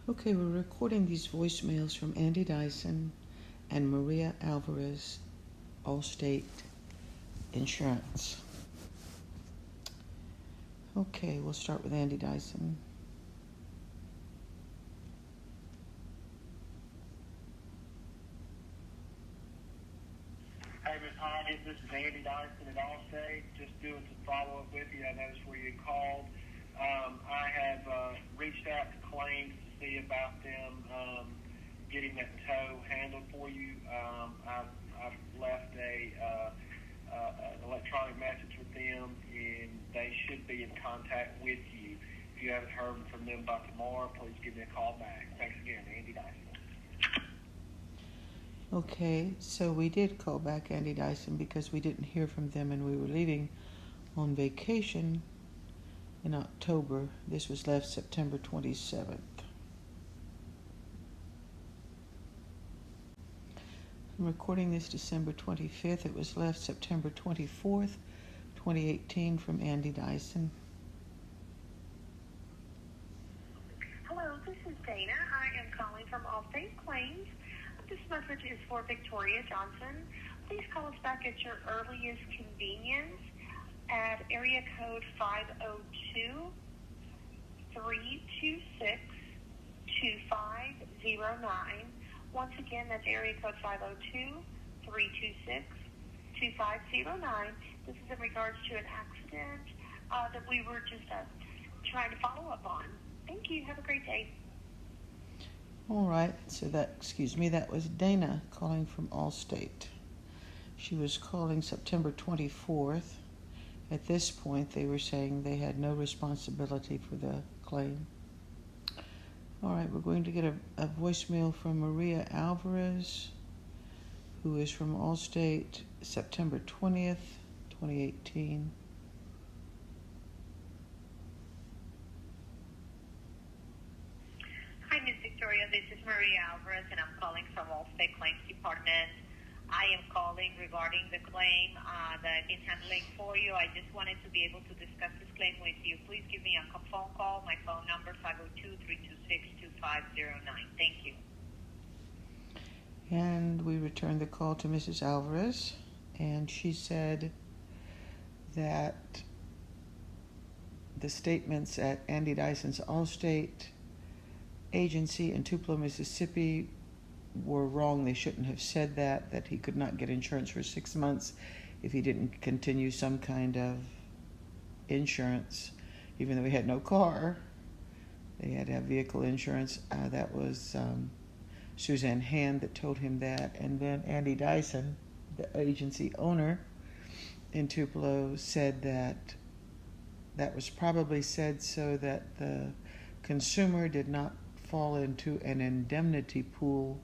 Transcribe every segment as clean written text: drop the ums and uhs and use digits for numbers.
Okay, we're recording these voicemails from Andy Dyson and Maria Alvarez, Allstate Insurance. Okay, we'll start with Andy Dyson. Hey, Ms. Hodges, this is Andy Dyson at Allstate. Just doing some follow-up with you. I noticed where you called. I have reached out to claims to see about them getting that tow handled for you. I've left an electronic message with them, and they should be in contact with you. If you haven't heard from them by tomorrow, please give me a call back. Thanks again, Andy Dyson. Okay, so we did call back Andy Dyson because we didn't hear from them and we were leaving on vacation in October. This was left September 27th. I'm recording this December 25th. It was left September 24th, 2018 from Andy Dyson. Hello, this is Dana. I am calling from Allstate Claims. This message is for Victoria Johnson. Please call us back at your earliest convenience at area code 502-326-2509. Once again, that's area code 502-326-2509. This is in regards to an accident that we were just trying to follow up on. Thank you. Have a great day. All right, so that was Dana calling from Allstate. She was calling September 24th. At this point, they were saying they had no responsibility for the claim. All right, we're going to get a voicemail from Maria Alvarez, who is from Allstate, September 20th, 2018. Hi, Ms. Victoria. This is Maria Alvarez, and I'm calling from Allstate Claims Department. I am calling regarding the claim that I've been handling for you. I just wanted to be able to discuss this claim with you. Please give me a phone call. My phone number, 502-326-2509. Thank you. And we returned the call to Mrs. Alvarez, and she said that the statements at Andy Dyson's Allstate agency in Tupelo, Mississippi were wrong. They shouldn't have said that he could not get insurance for 6 months if he didn't continue some kind of insurance, even though he had no car. They had to have vehicle insurance. That was Suzanne Hand that told him that. And then Andy Dyson, the agency owner in Tupelo, said that was probably said so that the consumer did not fall into an indemnity pool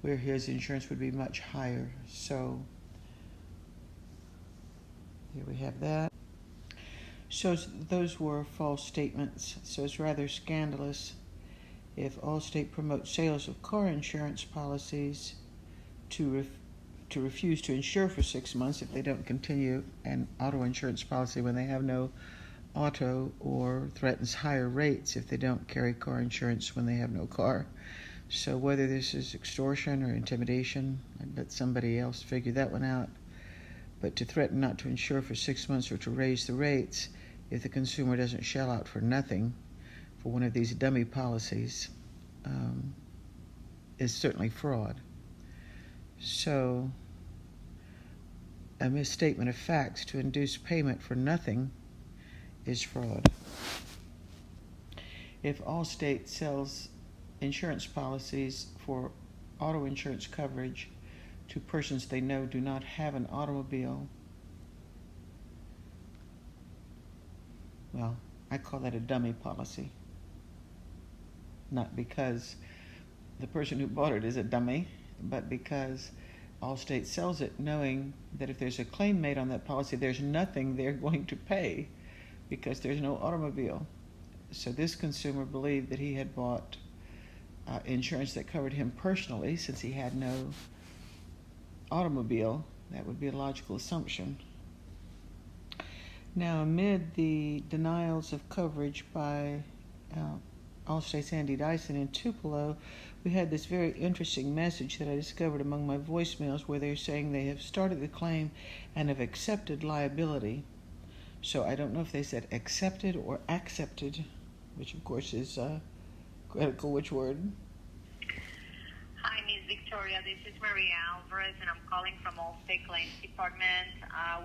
where his insurance would be much higher. So here we have that. So those were false statements. So it's rather scandalous if Allstate promotes sales of car insurance policies to refuse to insure for 6 months if they don't continue an auto insurance policy when they have no auto, or threatens higher rates if they don't carry car insurance when they have no car. So whether this is extortion or intimidation, I bet somebody else figured that one out. But to threaten not to insure for 6 months or to raise the rates if the consumer doesn't shell out for nothing for one of these dummy policies is certainly fraud. So a misstatement of facts to induce payment for nothing is fraud. If Allstate sells insurance policies for auto insurance coverage to persons they know do not have an automobile, well, I call that a dummy policy. Not because the person who bought it is a dummy, but because Allstate sells it knowing that if there's a claim made on that policy, there's nothing they're going to pay because there's no automobile. So this consumer believed that he had bought insurance that covered him personally since he had no automobile. That would be a logical assumption. Now, amid the denials of coverage by Allstate's Andy Dyson in Tupelo, we had this very interesting message that I discovered among my voicemails where they're saying they have started the claim and have accepted liability. So I don't know if they said accepted or accepted, which of course is critical which word. Hi, Miss Victoria. This is Maria Alvarez, and I'm calling from Allstate Claims Department.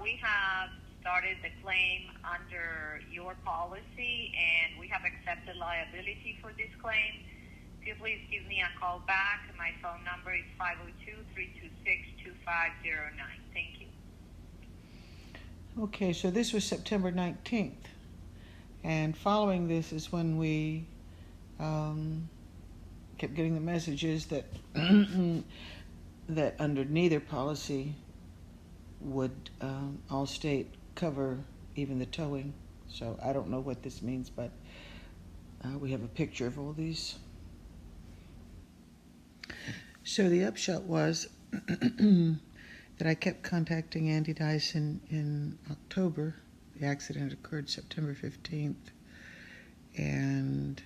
We have started the claim under your policy, and we have accepted liability for this claim. If you please give me a call back. My phone number is 502-326-2509. Thank you. Okay, so this was September 19th. And following this is when we kept getting the messages that that under neither policy would Allstate cover even the towing. So I don't know what this means, but we have a picture of all these. So the upshot was that I kept contacting Andy Dyson in October. The accident occurred September 15th. And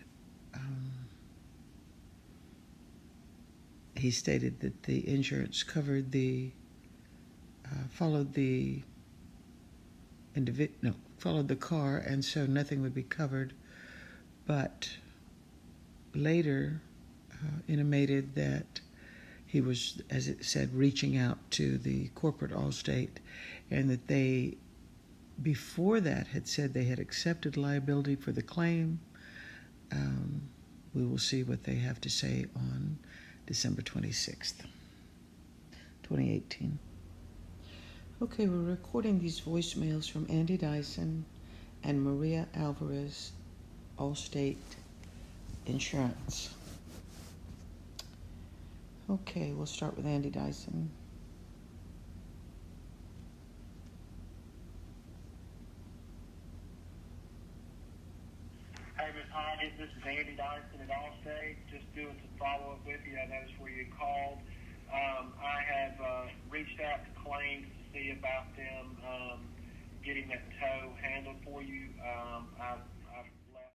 he stated that the insurance covered followed the car, and so nothing would be covered. But later intimated that he was, as it said, reaching out to the corporate Allstate, and that they, before that, had said they had accepted liability for the claim. We will see what they have to say on December 26th, 2018. Okay, we're recording these voicemails from Andy Dyson and Maria Alvarez, Allstate Insurance. Okay, we'll start with Andy Dyson. Hey, Ms. Hodges, this is Andy Dyson at Allstate. Just doing some follow-up with you. I noticed where you called. I have reached out to claims to see about them getting that tow handled for you. I've